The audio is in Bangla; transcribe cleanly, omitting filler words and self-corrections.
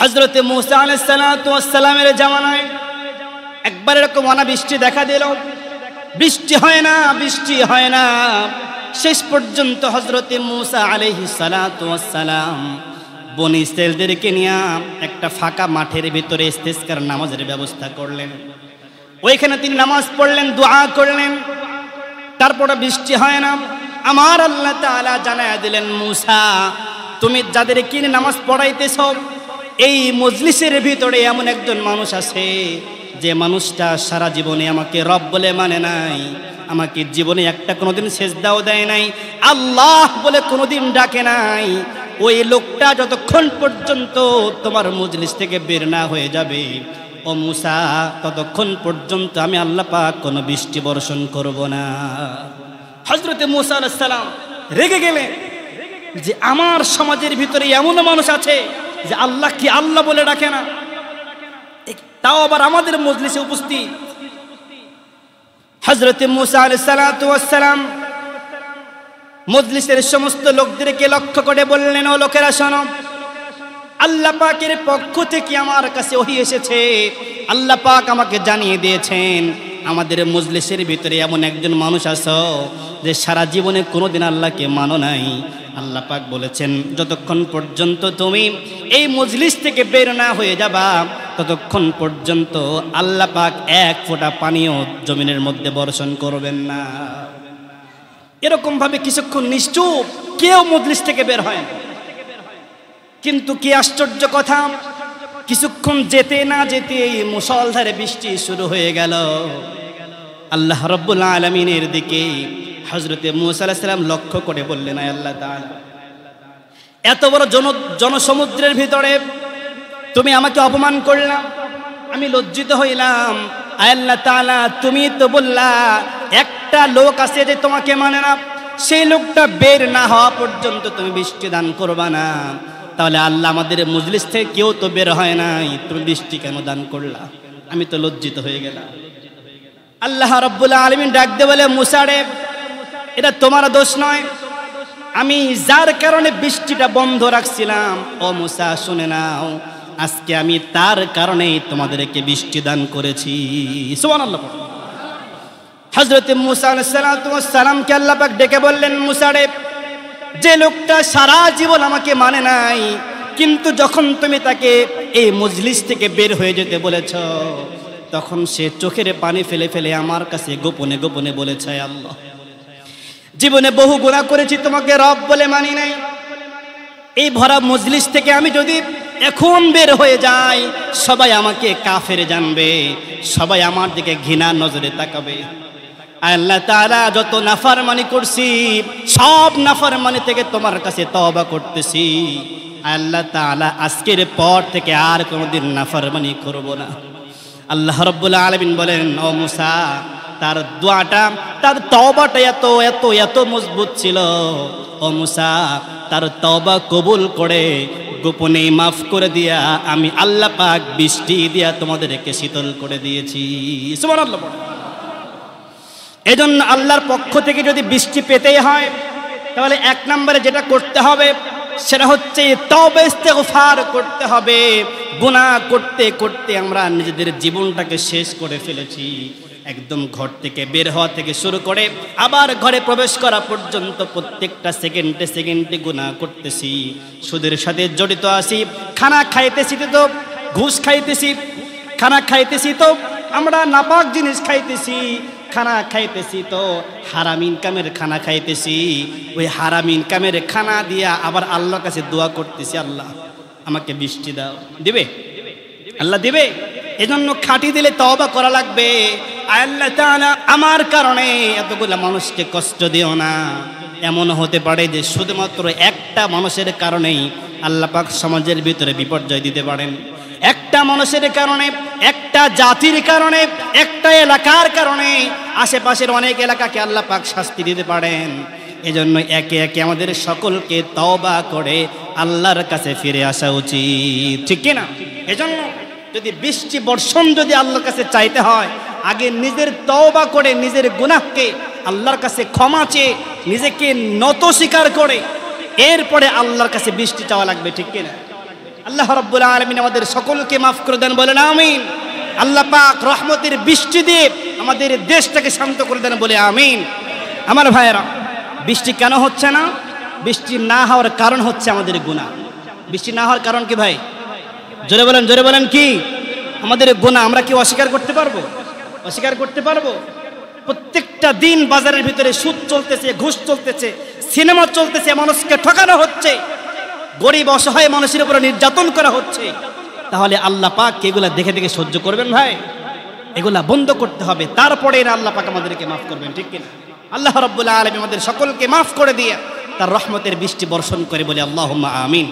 হযরতে মূসা আলাইহিস সালাতু ওয়াস সালামের জামানায় একবার এরকম অনাবৃষ্টি দেখা দিল। বৃষ্টি হয় না, বৃষ্টি হয় না। শেষ পর্যন্ত হযরতে মূসা আলাইহিস সালাতু ওয়াস সালাম বনি ইসরাঈলদেরকে নিয়ে একটা ফাঁকা মাঠের ভিতরে ইস্তিসকার নামাজের ব্যবস্থা করলেন। ওইখানে তিনি নামাজ পড়লেন, দোয়া করলেন। তারপরে বৃষ্টি হয় না। আমার আল্লাহ তাআলা জানায়া দিলেন, মূসা তুমি যাদেরকে নিয়ে নামাজ পড়াইতেছ এই মজলিসের ভিতরে এমন একজন মানুষ আছে যে মানুষটা সারা জীবনে আমাকে রব বলে মানে নাই, আমাকে জীবনে একটা কোনোদিন সেজদাও দেয় নাই, আল্লাহ বলে কোনোদিন ডাকে নাই। ওই লোকটা যতক্ষণ পর্যন্ত তোমার মজলিস থেকে বের না হয়ে যাবে ও মূসা, ততক্ষণ পর্যন্ত আমি আল্লাহ পাক কোনো বৃষ্টি বর্ষণ করব না। হযরতে মূসা আলাইহিস সালাম রেগে গেলেন যে আমার সমাজের ভিতরে এমন মানুষ আছে যে আল্লাহ কি আল্লাহ বলে ডাকে না, তাও আবার আমাদের মজলিসে উপস্থিত। হযরতে মূসা আলাইহিস সালাতু ওয়াস সালাম মজলিসের সমস্ত লোকদেরকে লক্ষ্য করে বললেন, ও লোকেরা শোনো, আল্লাহ পাকের পক্ষ থেকে আমার কাছে ওহী এসেছে। আল্লাহ পাক আমাকে জানিয়ে দিয়েছেন আমাদের মজলিসের ভিতরে এমন একজন মানুষ আছে যে সারা জীবনে কোনোদিন আল্লাহকে মানো নাই। আল্লাহ পাক বলেছেন যতক্ষণ পর্যন্ত তুমি এই মজলিস থেকে বের না হয়ে যাবা ততক্ষণ পর্যন্ত আল্লাহ পাক এক ফোঁটা পানিও জমিনের মধ্যে বর্ষণ করবেন না। এরকম ভাবে কিছুক্ষণ নিশ্চুপ, কেউ মজলিস থেকে বের হয় না। কিন্তু কি আশ্চর্য কথা, কিছুক্ষণ যেতে না যেতে এই মুষলধারে বৃষ্টি শুরু হয়ে গেল। আল্লাহ রাব্বুল আলামিনের দিকে হযরতে মূসা আলাইহিস সালাম লক্ষ্য করে বললেন, আয় আল্লাহ তাআলা, এত বড় জনসমুদ্রের ভিতরে তুমি আমাকে অপমান করলাম, আমি লজ্জিত হইলাম। আয় আল্লাহ তাআলা, তুমি তো বললা একটা লোক আছে যে তোমাকে মানে না, সেই লোকটা বের না হওয়া পর্যন্ত তুমি বৃষ্টি দান করবা না। তাহলে আল্লাহ আমাদের মজলিস থেকে কেউ তো বের হয় নাই, তুমি বৃষ্টি কেন দান করলা? আমি তো লজ্জিত হয়ে গেলাম। আল্লাহ রাব্বুল আলামিন ডাক দিয়ে বলে, মূসা রে, এটা তোমার দোষ নয়, আমি যার কারণে বৃষ্টিটা বন্ধ রাখছিলাম ও মূসা শুনে নাও, আজকে আমি তার কারণেই তোমাদেরকে বৃষ্টি দান করেছি। সুবহানাল্লাহ। হযরতে মূসা আলাইহিস সালামকে আল্লাহ পাক ডেকে বললেন, মূসা রে, যে লোকটা সারা জীবন আমাকে মানে নাই, কিন্তু যখন তুমি তাকে এই মজলিস থেকে বের হয়ে যেতে বলেছ তখন সে চোখের পানি ফেলে ফেলে আমার কাছে গোপনে গোপনে বলেছে, আল্লাহ জীবনে বহু গুনাহ করেছি, তোমাকে রব বলে মানি নাই। এই ভরা মজলিস থেকে আমি যদি এখন বের হয়ে যাই সবাই আমাকে কাফের জানবে, সবাই আমার দিকে ঘৃণার নজরে তাকাবে। আল্লাহ তাআলা যত নাফরমানি করছি সব নাফরমানি থেকে তোমার কাছে তওবা করতেছি। আল্লাহ তাআলা আজকের পর থেকে আর কোনোদিন নাফরমানি করব না। আল্লাহ রাব্বুল আলামিন বলেন, ও মূসা, তার দোয়াটা, তার তওবাটা এত এত এত মজবুত ছিল, ও মূসা তার তওবা কবুল করে গোপনে মাফ করে দিয়া আমি আল্লাহ পাক বৃষ্টি দিয়া তোমাদেরকে শীতল করে দিয়েছি। সুবহানাল্লাহ। এজন্য আল্লাহর পক্ষ থেকে যদি বৃষ্টি পেতেই হয় তাহলে এক নম্বরে যেটা করতে হবে সেটা হচ্ছে তওবা ইস্তেগফার করতে হবে। গুনাহ করতে করতে আমরা নিজেদের জীবনটাকে শেষ করে ফেলেছি। একদম ঘর থেকে বের হওয়া থেকে শুরু করে আবার ঘরে প্রবেশ করা পর্যন্ত প্রত্যেকটা সেকেন্ডে সেকেন্ডে গুনাহ করতেছি, সুদের সাথে জড়িত আছি, খানা খাইতেছি তো ঘুষ খাইতেছি, খানা খাইতেছি তো আমরা নাপাক জিনিস খাইতেছি, খানা খাইতেছি তো হারাম ইনকামের খানা খাইতেছি, ওই হারাম ইনকামের খানা দিয়া আবার আল্লাহর কাছে দোয়া করতেছি, আল্লাহ আমাকে বৃষ্টি দাও। দিবে? আল্লাহ দিবে। এজন্য খাঁটি দিলে তওবা করা লাগবে। আল্লাহ তাআলা আমার কারণে এতগুলা মানুষকে কষ্ট দিও না। এমন হতে পারে যে শুধুমাত্র একটা মানুষের কারণেই আল্লাহ পাক সমাজের ভিতরে বিপর্যয় দিতে পারেন। একটা মানুষের কারণে, একটা জাতির কারণে, একটা এলাকার কারণে আশেপাশের অনেক এলাকাকে আল্লাহ পাক শাস্তি দিতে পারেন। এজন্য একে একে আমাদের সকলকে তওবা করে আল্লাহর কাছে ফিরে আসা উচিত, ঠিক কি না? এজন্য যদি বৃষ্টি বর্ষণ যদি আল্লাহর কাছে চাইতে হয় আগে নিজের তওবা করে নিজের গুনাহকে আল্লাহর কাছে ক্ষমা চেয়ে নিজেকে নত স্বীকার করে এরপরে আল্লাহর কাছে বৃষ্টি চাওয়া লাগবে, ঠিক কি না? আল্লাহ রাব্বুল আলামিন আমাদের সকলকে মাফ করে দেন, বলেন আমিন। আল্লাহ পাক রহমতের বৃষ্টি দিয়ে আমাদের দেশটাকে শান্ত করে দেন, বলে আমিন। আমার ভাইয়েরা, বৃষ্টি কেন হচ্ছে না? বৃষ্টি না হওয়ার কারণ হচ্ছে আমাদের গুনাহ। বৃষ্টি না হওয়ার কারণ কি ভাই? জোরে বলেন, জোরে বলেন। কি? আমাদের গুনাহ। আমরা কি অস্বীকার করতে পারবো? অস্বীকার করতে পারবো? প্রত্যেকটা দিন বাজারের ভিতরে সুদ চলতেছে, ঘুষ চলতেছে, সিনেমা চলতেছে, মানুষকে ঠকানো হচ্ছে, গরিব অসহায় মানুষের উপরে নির্যাতন করা হচ্ছে। তাহলে আল্লাহ পাক এগুলা দেখে দেখে সহ্য করবেন ভাই? এগুলা বন্ধ করতে হবে, তারপরে আল্লাহ পাক আমাদেরকে মাফ করবেন, ঠিক কিনা? আল্লাহ রাব্বুল আলামিন আমাদের সকলকে মাফ করে দিয়ে তার রহমতের বৃষ্টি বর্ষণ করে, বলে আল্লাহুম্মা আমিন।